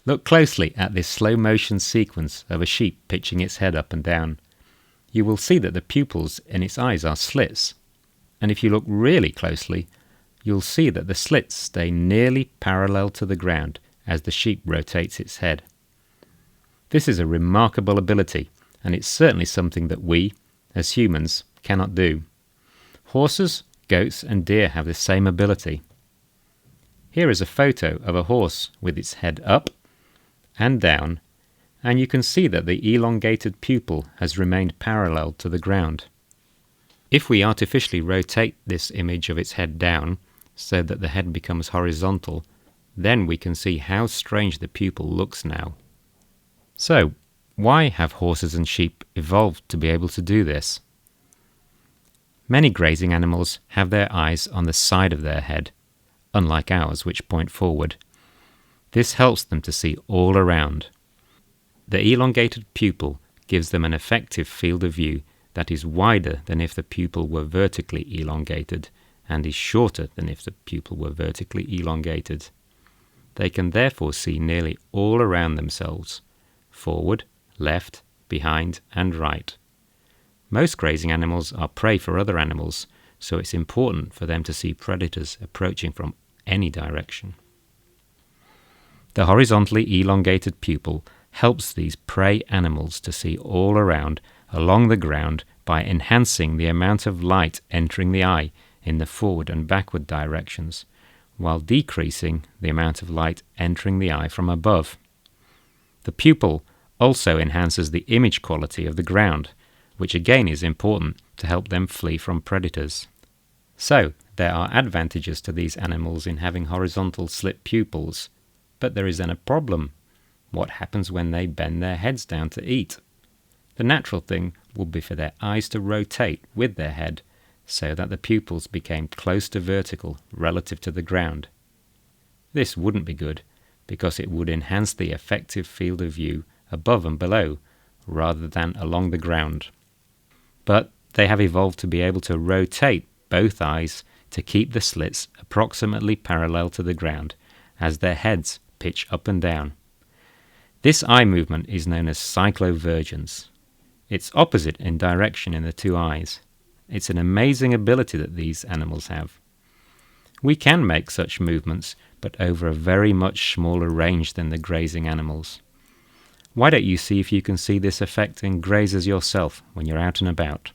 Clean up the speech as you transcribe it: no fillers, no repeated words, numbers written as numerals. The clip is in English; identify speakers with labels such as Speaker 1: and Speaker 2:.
Speaker 1: Look closely at this slow motion sequence of a sheep pitching its head up and down. You will see that the pupils in its eyes are slits, and if you look really closely, you'll see that the slits stay nearly parallel to the ground as the sheep rotates its head. This is a remarkable ability, and it's certainly something that we, as humans, cannot do. Horses, goats, and deer have the same ability. Here is a photo of a horse with its head up and down, and you can see that the elongated pupil has remained parallel to the ground. If we artificially rotate this image of its head down so that the head becomes horizontal, then we can see how strange the pupil looks now. So, why have horses and sheep evolved to be able to do this? Many grazing animals have their eyes on the side of their head, unlike ours, which point forward. This helps them to see all around. The elongated pupil gives them an effective field of view that is wider than if the pupil were vertically elongated, and is shorter than if the pupil were vertically elongated. They can therefore see nearly all around themselves, forward, left, behind, and right. Most grazing animals are prey for other animals, so it's important for them to see predators approaching from any direction. The horizontally elongated pupil helps these prey animals to see all around along the ground by enhancing the amount of light entering the eye in the forward and backward directions, while decreasing the amount of light entering the eye from above. The pupil also enhances the image quality of the ground, which again is important to help them flee from predators. So, there are advantages to these animals in having horizontal slit pupils, but there is then a problem. What happens when they bend their heads down to eat? The natural thing would be for their eyes to rotate with their head, so that the pupils became close to vertical relative to the ground. This wouldn't be good, because it would enhance the effective field of view above and below, rather than along the ground. But they have evolved to be able to rotate both eyes to keep the slits approximately parallel to the ground, as their heads pitch up and down. This eye movement is known as cyclovergence. It's opposite in direction in the two eyes. It's an amazing ability that these animals have. We can make such movements, but over a very much smaller range than the grazing animals. Why don't you see if you can see this effect in grazers yourself when you're out and about?